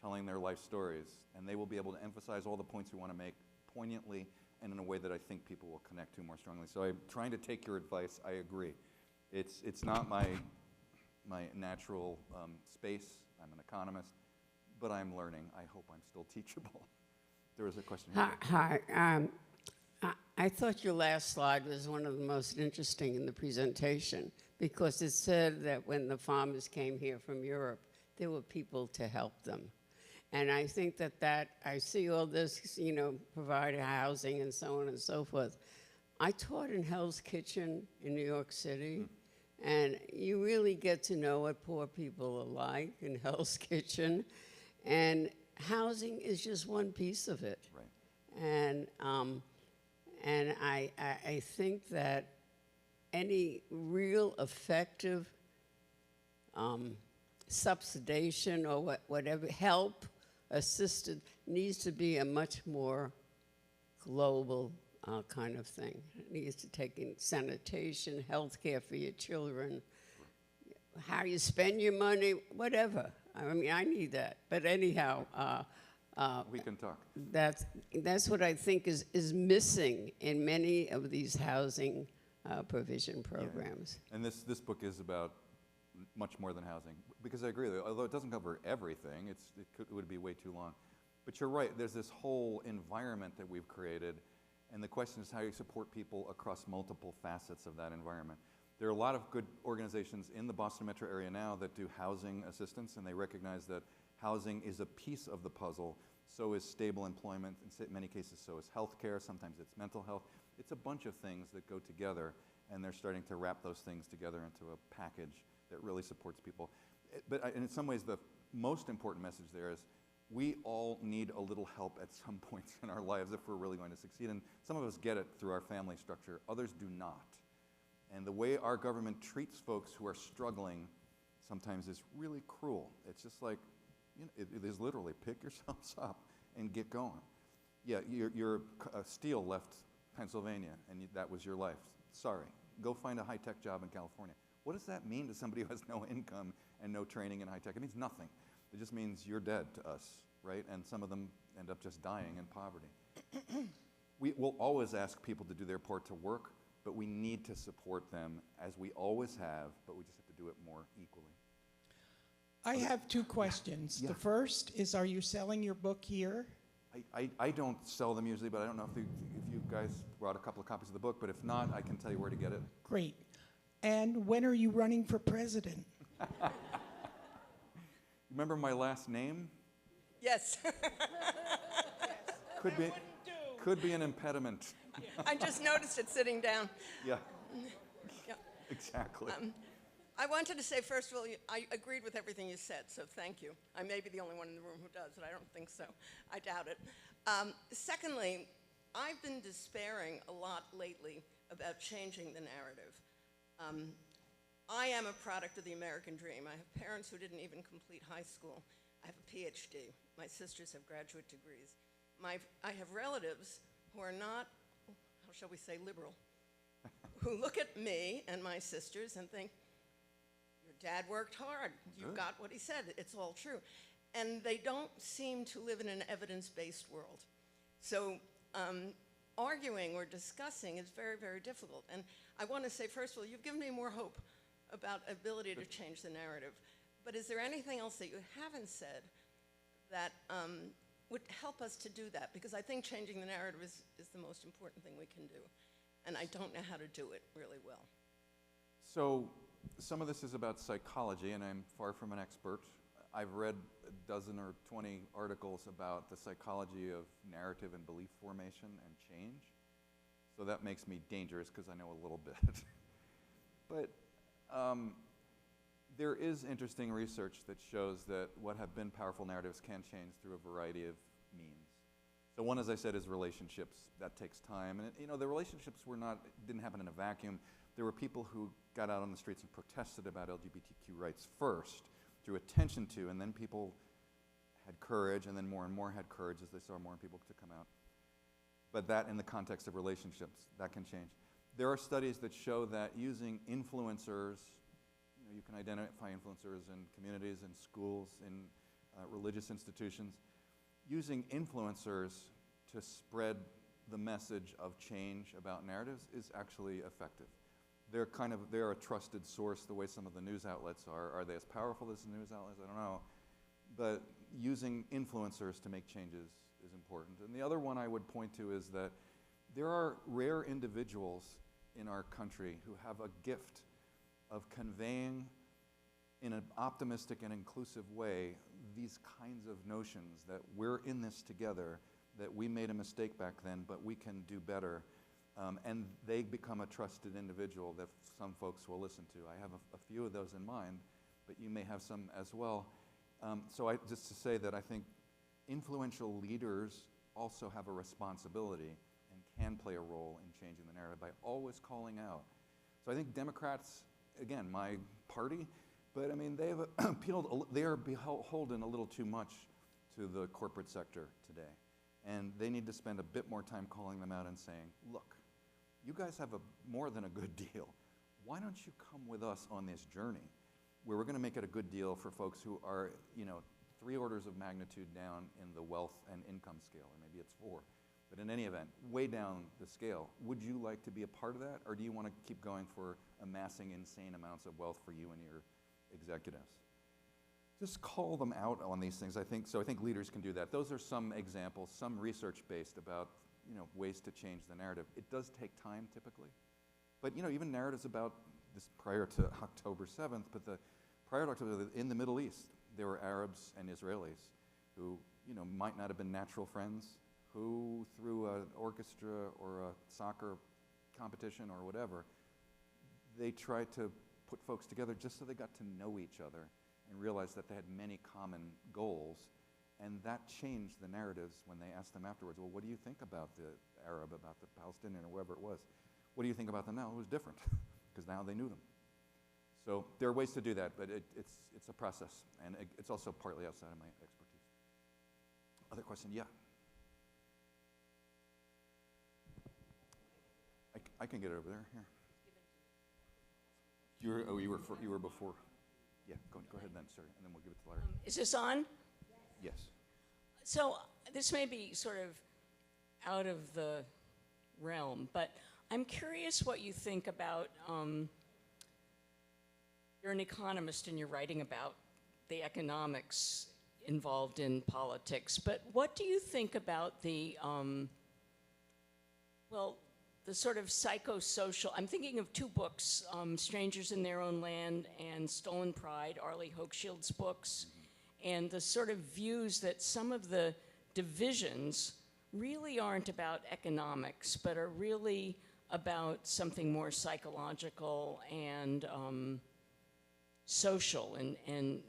telling their life stories, and they will be able to emphasize all the points we want to make poignantly and in a way that I think people will connect to more strongly. So I'm trying to take your advice. I agree. It's not my natural space. I'm an economist, but I'm learning. I hope I'm still teachable. There was a question here. Hi. I thought your last slide was one of the most interesting in the presentation, because it said that when the farmers came here from Europe, there were people to help them. And I think that I see all this, provide housing and so on and so forth. I taught in Hell's Kitchen in New York City, and you really get to know what poor people are like in Hell's Kitchen. And housing is just one piece of it. Right. And I think that any real effective subsidization or whatever, help, assisted, needs to be a much more global kind of thing. It needs to take in sanitation, health care for your children, how you spend your money, whatever. I mean, I need that. But anyhow, we can talk. that's what I think is missing in many of these housing provision programs. Yeah. And this book is about much more than housing, because I agree, although it doesn't cover everything, it would be way too long. But you're right, there's this whole environment that we've created, and the question is how you support people across multiple facets of that environment. There are a lot of good organizations in the Boston metro area now that do housing assistance, and they recognize that housing is a piece of the puzzle. So is stable employment, in many cases so is healthcare, sometimes it's mental health. It's a bunch of things that go together, and they're starting to wrap those things together into a package that really supports people. But in some ways, the most important message there is we all need a little help at some points in our lives if we're really going to succeed. And some of us get it through our family structure, others do not. And the way our government treats folks who are struggling sometimes is really cruel. It's just like, it is literally pick yourselves up and get going. Yeah, your Steele left Pennsylvania, and that was your life. Sorry, go find a high-tech job in California. What does that mean to somebody who has no income and no training in high-tech? It means nothing. It just means you're dead to us, right? And some of them end up just dying in poverty. We will always ask people to do their part to work, but we need to support them as we always have, but we just have to do it more equally. I have 2 questions. Yeah. The first is, are you selling your book here? I don't sell them usually, but I don't know if you guys brought a couple of copies of the book, but if not, I can tell you where to get it. Great. And when are you running for president? Remember my last name? Yes. Could be an impediment. I just noticed it sitting down. Yeah, Yeah. exactly. I wanted to say, first of all, I agreed with everything you said, so thank you. I may be the only one in the room who does, but I don't think so. I doubt it. Secondly, I've been despairing a lot lately about changing the narrative. I am a product of the American dream. I have parents who didn't even complete high school. I have a PhD. My sisters have graduate degrees. I have relatives who are not, how shall we say, liberal, who look at me and my sisters and think, your dad worked hard. You got what he said. It's all true. And they don't seem to live in an evidence-based world. So arguing or discussing is very, very difficult. And I want to say, first of all, you've given me more hope about ability to change the narrative. But is there anything else that you haven't said that would help us to do that? Because I think changing the narrative is the most important thing we can do. And I don't know how to do it really well. So some of this is about psychology, and I'm far from an expert. I've read a dozen or 20 articles about the psychology of narrative and belief formation and change. So that makes me dangerous because I know a little bit. But there is interesting research that shows that what have been powerful narratives can change through a variety of means. So one, as I said, is relationships. That takes time. And you know, the relationships didn't happen in a vacuum. There were people who got out on the streets and protested about LGBTQ rights first, drew attention to, and then people had courage, and then more and more had courage as they saw more people to come out. But that, in the context of relationships, that can change. There are studies that show that using influencers, you can identify influencers in communities, in schools, in religious institutions, using influencers to spread the message of change about narratives is actually effective. They're a trusted source the way some of the news outlets are. Are they as powerful as the news outlets? I don't know. But using influencers to make changes is important. And the other one I would point to is that there are rare individuals in our country who have a gift of conveying in an optimistic and inclusive way these kinds of notions that we're in this together, that we made a mistake back then, but we can do better. And they become a trusted individual that some folks will listen to. I have a few of those in mind, but you may have some as well. Just to say that I think influential leaders also have a responsibility and can play a role in changing the narrative by always calling out. So I think Democrats, again, my party, but I mean, they are beholden a little too much to the corporate sector today. And they need to spend a bit more time calling them out and saying, look, you guys have more than a good deal. Why don't you come with us on this journey where we're going to make it a good deal for folks who are, 3 orders of magnitude down in the wealth and income scale, or maybe it's 4. But in any event, way down the scale, would you like to be a part of that? Or do you want to keep going for amassing insane amounts of wealth for you and your executives? Just call them out on these things, I think. So I think leaders can do that. Those are some examples, some research-based about ways to change the narrative. It does take time, typically. But even narratives about this prior to October 7th, but prior to October, in the Middle East, there were Arabs and Israelis who might not have been natural friends, who through an orchestra or a soccer competition or whatever, they tried to put folks together just so they got to know each other and realized that they had many common goals. And that changed the narratives when they asked them afterwards, well, what do you think about the Arab, about the Palestinian, or whoever it was? What do you think about them now? It was different, because now they knew them. So there are ways to do that, but it's a process, and it's also partly outside of my expertise. Other question? Yeah. I can get it over there. Here. You were before. Yeah, go ahead then, sir, and then we'll give it to Larry. Is this on? Yes. So this may be sort of out of the realm, but I'm curious what you think about, you're an economist and you're writing about the economics involved in politics, but what do you think about the sort of psychosocial, I'm thinking of 2 books, Strangers in Their Own Land and Stolen Pride, Arlie Hochschild's books, and the sort of views that some of the divisions really aren't about economics, but are really about something more psychological and social. And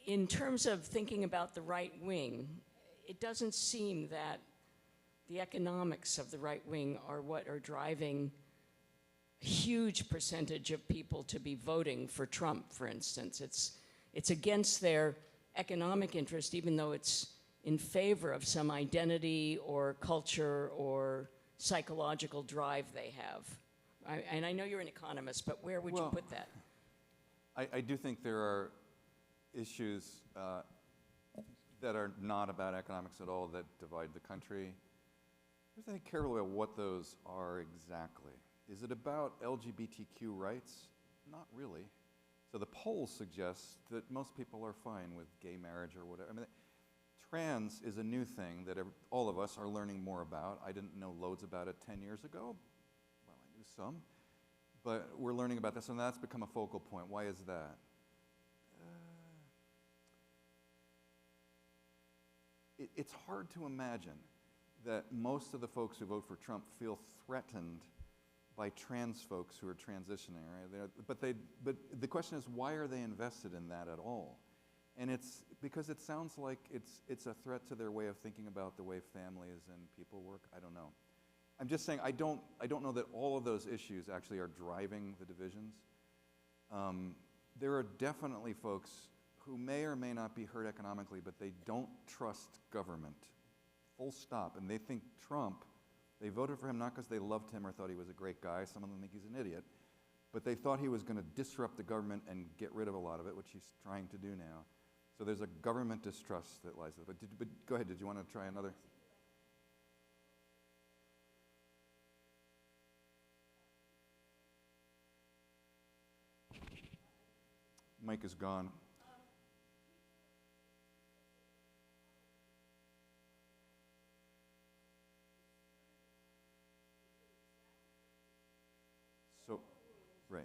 in terms of thinking about the right wing, it doesn't seem that the economics of the right wing are what are driving a huge percentage of people to be voting for Trump, for instance. It's against their economic interest, even though it's in favor of some identity or culture or psychological drive they have. And I know you're an economist, but where would you put that? I do think there are issues that are not about economics at all that divide the country. I was thinking carefully about what those are exactly. Is it about LGBTQ rights? Not really. So the polls suggest that most people are fine with gay marriage or whatever. I mean, trans is a new thing that all of us are learning more about. I didn't know loads about it 10 years ago. Well, I knew some. But we're learning about this, and that's become a focal point. Why is that? It's hard to imagine that most of the folks who vote for Trump feel threatened by trans folks who are transitioning, right? But the question is, why are they invested in that at all? And it's because it sounds like it's a threat to their way of thinking about the way families and people work. I don't know. I'm just saying I don't know that all of those issues actually are driving the divisions. There are definitely folks who may or may not be hurt economically, but they don't trust government, full stop. And they think Trump, they voted for him not because they loved him or thought he was a great guy. Some of them think he's an idiot. But they thought he was going to disrupt the government and get rid of a lot of it, which he's trying to do now. So there's a government distrust that lies there. But go ahead, did you want to try another? Mike is gone. So, right.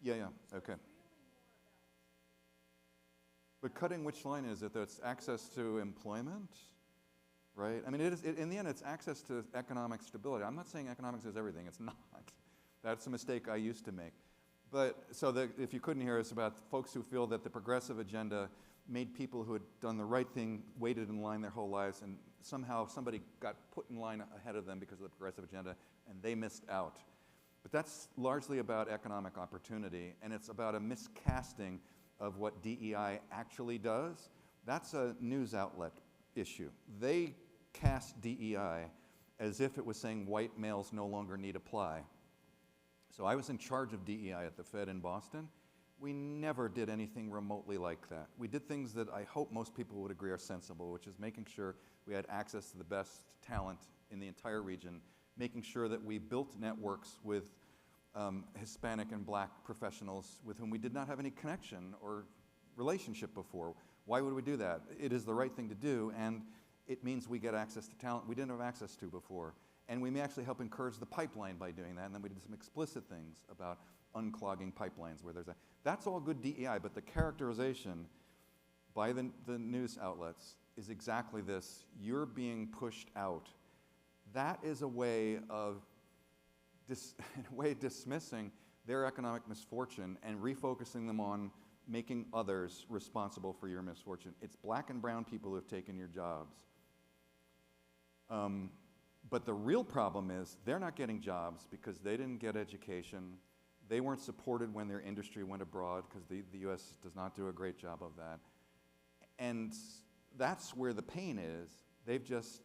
Yeah, okay. But cutting which line is it? That's access to employment, right? I mean, in the end, it's access to economic stability. I'm not saying economics is everything. It's not. That's a mistake I used to make. But so if you couldn't hear us, about folks who feel that the progressive agenda made people who had done the right thing waited in line their whole lives, and somehow somebody got put in line ahead of them because of the progressive agenda, and they missed out. But that's largely about economic opportunity, and it's about a miscasting of what DEI actually does. That's a news outlet issue. They cast DEI as if it was saying white males no longer need apply. So I was in charge of DEI at the Fed in Boston. We never did anything remotely like that. We did things that I hope most people would agree are sensible, which is making sure we had access to the best talent in the entire region, making sure that we built networks with Hispanic and black professionals with whom we did not have any connection or relationship before. Why would we do that? It is the right thing to do, and it means we get access to talent we didn't have access to before. And we may actually help encourage the pipeline by doing that, and then we did some explicit things about unclogging pipelines where there's a... That's all good DEI, but the characterization by the news outlets is exactly this. You're being pushed out. That is a way of dismissing their economic misfortune and refocusing them on making others responsible for your misfortune. It's black and brown people who have taken your jobs. But the real problem is they're not getting jobs because they didn't get education. They weren't supported when their industry went abroad because the US does not do a great job of that. And that's where the pain is. They've just,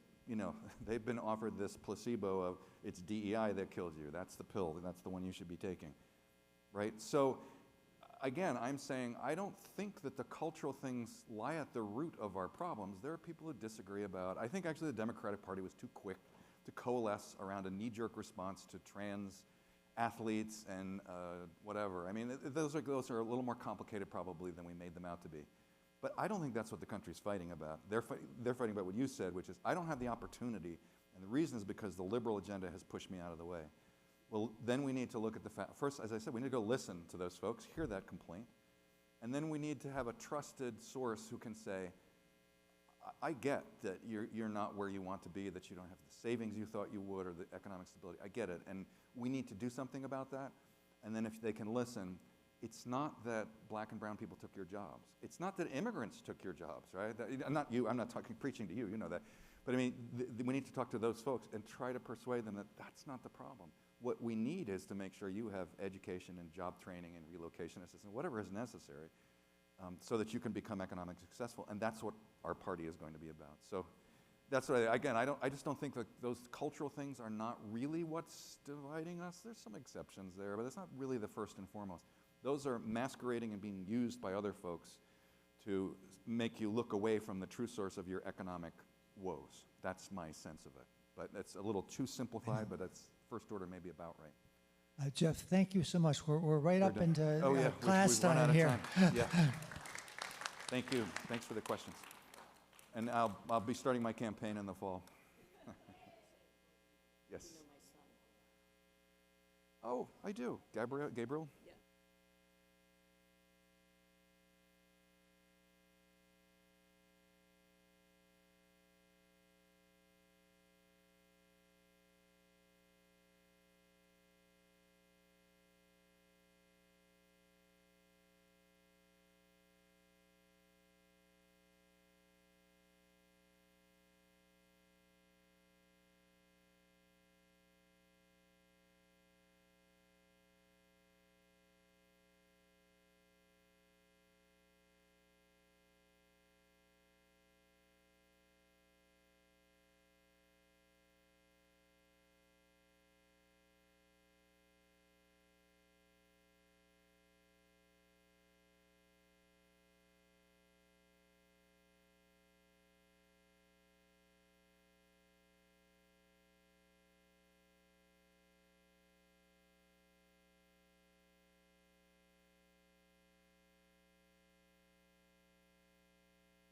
they've been offered this placebo of it's DEI that killed you. That's the pill. That's the one you should be taking, right? So again, I'm saying I don't think that the cultural things lie at the root of our problems. There are people who disagree about. I think actually the Democratic Party was too quick to coalesce around a knee-jerk response to trans athletes and whatever. I mean, those are a little more complicated probably than we made them out to be. But I don't think that's what the country's fighting about. They're fighting about what you said, which is I don't have the opportunity And the reason is because the liberal agenda has pushed me out of the way. Well, then we need to look at the fact. First, as I said, we need to go listen to those folks, hear that complaint, and then we need to have a trusted source who can say, I get that you're not where you want to be, that you don't have the savings you thought you would or the economic stability. I get it, and we need to do something about that. And then if they can listen, it's not that black and brown people took your jobs. It's not that immigrants took your jobs, right? Not you, I'm not preaching to you, you know that. But I mean, we need to talk to those folks and try to persuade them that that's not the problem. What we need is to make sure you have education and job training and relocation assistance, whatever is necessary, so that you can become economically successful. And that's what our party is going to be about. So that's what I just don't think that those cultural things are not really what's dividing us. There's some exceptions there, but that's not really the first and foremost. Those are masquerading and being used by other folks to make you look away from the true source of your economic woes. That's my sense of it. But that's a little too simplified, but that's first order maybe about right. Jeff, thank you so much. We're right up done. into Oh, yeah, class we've run out time of here. time. Yeah. Thank you. Thanks for the questions. And I'll be starting my campaign in the fall. Yes. Oh, I do. Gabriel?